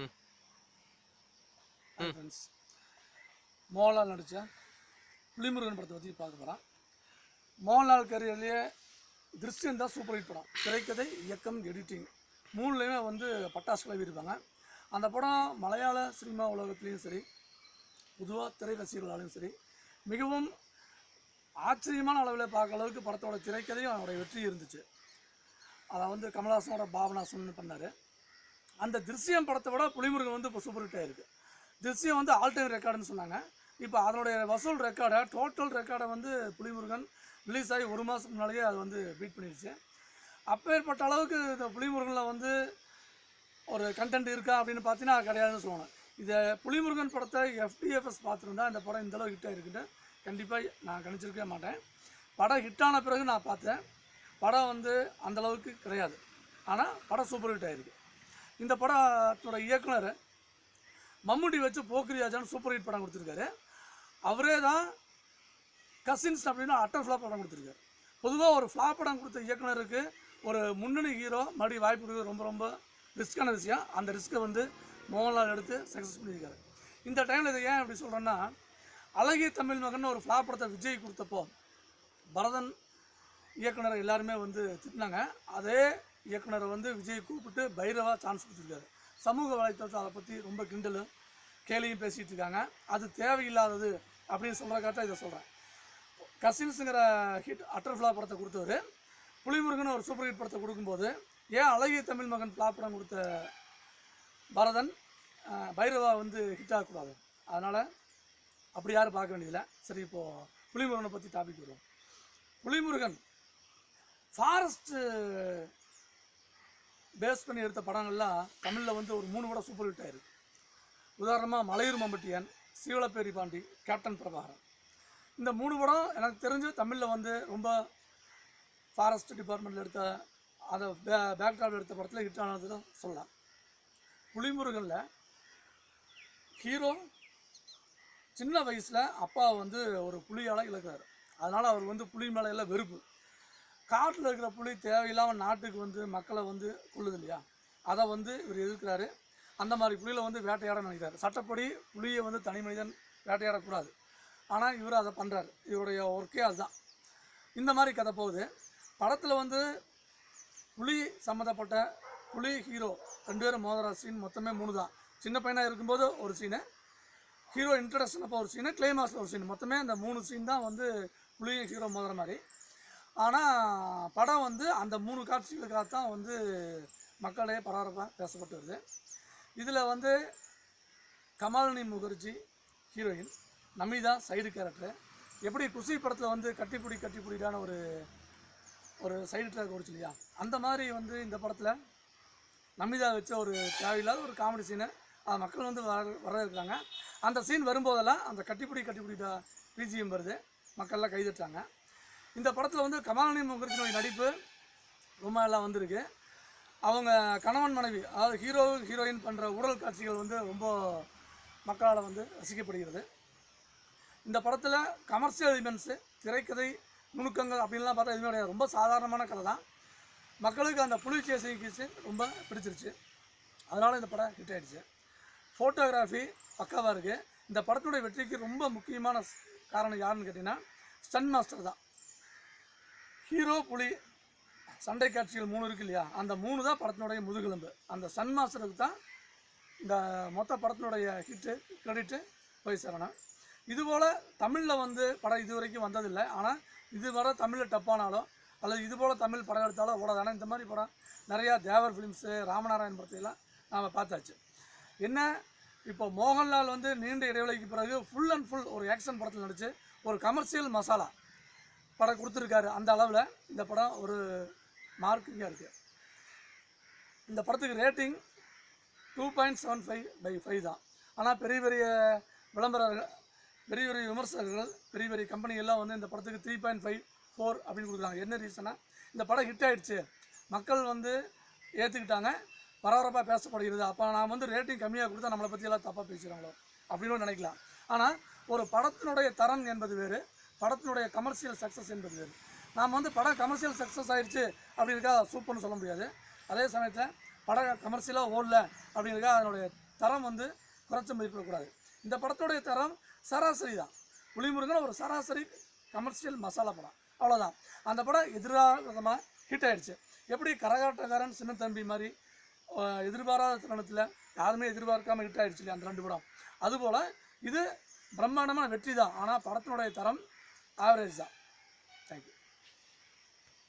ம். ஃப்ரெண்ட்ஸ், மோகன்லால் நடித்த புலிமுருகன் படத்தை பற்றி பார்க்க போகிறோம். மோகன்லால் கரியர்லேயே திருஷ்டியம் தான் சூப்பர் ஹிட் படம். திரைக்கதை, இயக்கம், எடிட்டிங் மூணுலேயுமே வந்து பட்டாசு கிளப்பியிருப்பாங்க. அந்த படம் மலையாள சினிமா உலகத்துலேயும் சரி, பொதுவாக திரை ரசிகர்களாலும் சரி, மிகவும் ஆச்சரியமான அளவில் பார்க்க அளவுக்கு படத்தோட திரைக்கதையும் அவருடைய வெற்றி இருந்துச்சு. அதை வந்து கமல்ஹாசனோட பாபநாசன் பண்ணார். அந்த திருஷ்யம் படத்தை விட புலிமுருகன் வந்து இப்போ சூப்பர் ஹிட் ஆகிருக்கு. திருஷ்யம் வந்து ஆல் டைம் ரெக்கார்டுன்னு சொன்னாங்க. இப்போ அதனுடைய வசூல் ரெக்கார்டை, டோட்டல் ரெக்கார்டை வந்து புலிமுருகன் ரிலீஸ் ஆகி 1 மாதத்துக்கு முன்னாலேயே அது வந்து பீட் பண்ணிடுச்சு. அப்பேற்பட்ட அளவுக்கு இந்த புலிமுருகனில் வந்து ஒரு கண்டென்ட் இருக்கா அப்படின்னு பார்த்தீங்கன்னா கிடையாதுன்னு சொல்லணும். இதை புலிமுருகன் படத்தை FDFS பார்த்துருந்தா இந்த படம் இந்தளவு ஹிட் ஆகிருக்குன்னு கண்டிப்பாக நான் கணிச்சிருக்கவே மாட்டேன். படம் ஹிட்டான பிறகு நான் பார்த்தேன். படம் வந்து அந்தளவுக்கு கிடையாது. ஆனால் படம் சூப்பர் ஹிட் ஆகிருக்கு. இந்த படத்தோட இயக்குனர் மம்முட்டி வச்சு போக்கிரியாஜான்னு சூப்பர் ஹிட் படம் கொடுத்துருக்காரு. அவரே தான் கசின்ஸ் அப்படின்னு அட்டர் ஃப்ளாப் படம் கொடுத்துருக்காரு. பொதுவாக ஒரு ஃப்ளாப் படம் கொடுத்த இயக்குனருக்கு ஒரு முன்னணி ஹீரோ மறுபடியும் வாய்ப்பு கொடுக்குறது ரொம்ப ரொம்ப ரிஸ்க்கான விஷயம். அந்த ரிஸ்க்கை வந்து மோகன்லால் எடுத்து சக்ஸஸ் பண்ணியிருக்காரு. இந்த டைமில் இதை ஏன் அப்படி சொல்கிறேன்னா, அழகிய தமிழ் மகன் ஒரு ஃப்ளாப் படத்தை விஜய் கொடுத்தப்போ பரதன் இயக்குனரை எல்லாருமே வந்து திட்டினாங்க. அதே இயக்குனரை வந்து விஜய் கூப்பிட்டு பைரவா சான்ஸ் கொடுத்துருக்காரு. சமூக வலைத்தளத்தை அதை பற்றி ரொம்ப கிண்டலும் கேலியும் பேசிகிட்டு இருக்காங்க. அது தேவையில்லாதது அப்படின்னு சொல்கிறக்காக இதை சொல்கிறேன். கசின்ஸுங்கிற ஹிட் அட்டர் ஃப்ளாப் படத்தை கொடுத்தவர் புலிமுருகன் ஒரு சூப்பர் ஹிட் படத்தை கொடுக்கும்போது ஏன் அழகிய தமிழ் மகன் ஃப்ளாப் படம் கொடுத்த பரதன் பைரவா வந்து ஹிட் ஆகக்கூடாது? அதனால் அப்படி யாரும் பார்க்க வேண்டியதில்லை. சரி, இப்போது புலிமுருகனை பற்றி டாபிக் வருவோம். புலிமுருகன் ஃபாரஸ்ட்டு பேஸ் பண்ணி எடுத்த படங்கள்லாம் தமிழில் வந்து ஒரு 3 படம் சூப்பர் ஹிட் ஆயிருக்கு. உதாரணமாக மலையூர் மம்பட்டியன், சீவலப்பேரி பாண்டி, கேப்டன் பிரபாகரன். இந்த 3 படம் எனக்கு தெரிஞ்சு தமிழில் வந்து ரொம்ப ஃபாரஸ்ட் டிபார்ட்மெண்ட்டில் எடுத்த அதை பேக்ட்ராப்பில் எடுத்த படத்தில் ஹிட் ஆனது தான் சொல்லலாம். புலிமுருகனில் ஹீரோ சின்ன வயசில் அப்பா வந்து ஒரு புலியால் இழக்கிறார். அதனால் அவர் வந்து புலி மேலே எல்லாம் வெறுப்பு. காட்டில் இருக்கிற புலி தேவையில்லாமல் நாட்டுக்கு வந்து மக்களை வந்து கொள்ளுது இல்லையா, அதை வந்து இவர் எதிர்க்கிறாரு. அந்த மாதிரி புலியில் வந்து வேட்டையாட நினைக்கிறார். சட்டப்படி புலியை வந்து தனி மனிதன் வேட்டையாடக்கூடாது. ஆனால் இவர் அதை பண்ணுறாரு. இவருடைய ஒர்க்கே அதுதான். இந்த மாதிரி கதை போகுது. படத்தில் வந்து புலி சம்மந்தப்பட்ட புலி ஹீரோ 2 பேரும் மோதிர சீன் மொத்தமே 3 தான். சின்ன பையனாக இருக்கும்போது ஒரு சீனு, ஹீரோ இன்ட்ரடக்ஷன் அப்போ ஒரு சீனு, கிளைமாக்ஸில் ஒரு சீன், மொத்தமே அந்த 3 சீன் தான் வந்து புலியும் ஹீரோ மோதிர மாதிரி. ஆனால் படம் வந்து அந்த 3 காட்சிகளுக்காகத்தான் வந்து மக்களே பரபரப்பாக பேசப்பட்டு வருது. இதில் வந்து Kamalini Mukherjee heroine, Namitha side character. எப்படி குஷி படத்தில் வந்து கட்டிப்பிடிடான ஒரு சைடு ட்ராக் ஓடிச்சு இல்லையா, அந்த மாதிரி வந்து இந்த படத்தில் நமிதா வச்ச ஒரு தேவையில்லாத ஒரு காமெடி சீனு அது மக்கள் வந்து வரவேற்கிறாங்க. அந்த சீன் வரும்போதெல்லாம் அந்த கட்டிப்பிடிடா பிஜிஎம் வருது, மக்கள்லாம் கைதட்டுறாங்க. இந்த படத்தில் வந்து கமாலினி முகர்ஜினுடைய நடிப்பு ரொம்ப எல்லாம் வந்திருக்கு. அவங்க கணவன் மனைவி, அதாவது ஹீரோ ஹீரோயின் பண்ணுற உடல் காட்சிகள் வந்து ரொம்ப மக்களால் வந்து ரசிக்கப்படுகிறது. இந்த படத்தில் கமர்ஷியல் எலிமெண்ட்ஸு, திரைக்கதை நுணுக்கங்கள் அப்படின்லாம் பார்த்தா எதுவுமே கிடையாது. ரொம்ப சாதாரணமான கதை தான். மக்களுக்கு அந்த புலி சேசிங்கு ரொம்ப பிடிச்சிருச்சு. அதனால் இந்த படம் ஹிட் ஆகிடுச்சு. ஃபோட்டோகிராஃபி பக்காவாக இருக்குது. இந்த படத்தினுடைய வெற்றிக்கு ரொம்ப முக்கியமான காரணம் யாருன்னு கேட்டிங்கன்னா ஸ்டன் மாஸ்டர் தான். ஹீரோ புலி சண்டை காட்சிகள் 3 இருக்குது இல்லையா, அந்த 3 தான் படத்தினுடைய முதுகெலும்பு. அந்த ஸ்டன் மாஸ்டருக்கு தான் இந்த மொத்த படத்தினுடைய ஹிட்டு கிரெடிட்டு போய் சேரணும். இதுபோல் தமிழில் வந்து படம் இது வரைக்கும் வந்ததில்லை. ஆனால் இது வர தமிழில் டப்பானாலோ அல்லது இதுபோல் தமிழ் படம் எடுத்தாலோ ஓடாதானே. இந்த மாதிரி படம் நிறையா தேவர் ஃபிலிம்ஸு, ராமநாராயண் படத்தையெல்லாம் நாம் பார்த்தாச்சு. என்ன, இப்போ மோகன்லால் வந்து நீண்ட இடைவெளிக்கு பிறகு ஃபுல் அண்ட் ஃபுல் ஒரு ஆக்ஷன் படத்தில் நடித்து ஒரு கமர்ஷியல் மசாலா படம் கொடுத்துருக்காரு. அந்த அளவில் இந்த படம் ஒரு மார்க்கிங்காக இருக்குது. இந்த படத்துக்கு ரேட்டிங் 2.75/5 தான். ஆனால் பெரிய பெரிய விளம்பரர்கள், பெரிய பெரிய விமர்சகர்கள், பெரிய பெரிய கம்பெனிகள்லாம் வந்து இந்த படத்துக்கு 3.54 அப்படின்னு கொடுக்குறாங்க. என்ன ரீசனா, இந்த படம் ஹிட் ஆகிடுச்சு, மக்கள் வந்து ஏற்றுக்கிட்டாங்க, பரபரப்பாக பேசப்படுகிறது. அப்போ நான் வந்து ரேட்டிங் கம்மியாக கொடுத்தா நம்மளை பற்றியெல்லாம் தப்பாக பேசுகிறாங்களோ அப்படின்னு நினைக்கலாம். ஆனால் ஒரு படத்தினுடைய தரம் என்பது வேறு, படத்தினுடைய கமர்ஷியல் சக்ஸஸ் என்பது வேறு. நாம் வந்து படம் கமர்ஷியல் சக்ஸஸ் ஆகிடுச்சு அப்படின்றக்கா சூப்பர்னு சொல்ல முடியாது. அதே சமயத்தில் படம் கமர்ஷியலாக ஓடல அப்படின்றக்கா அதனுடைய தரம் வந்து குறைச்ச மதிப்பிடக்கூடாது. இந்த படத்துடைய தரம் சராசரி தான். புலிமுருகன் ஒரு சராசரி கமர்ஷியல் மசாலா படம், அவ்வளோதான். அந்த படம் எதிர்பாராதமாக ஹிட் ஆகிடுச்சு. எப்படி கரகாட்டக்காரன், சின்ன தம்பி மாதிரி எதிர்பாராத தருணத்தில் யாருமே எதிர்பார்க்காம ஹிட் ஆகிடுச்சு இல்லையா அந்த 2 படம். அதுபோல் இது பிரம்மாண்டமான வெற்றி தான். ஆனால் படத்தினுடைய தரம் ஆவரேஜ் தான். தேங்க்யூ.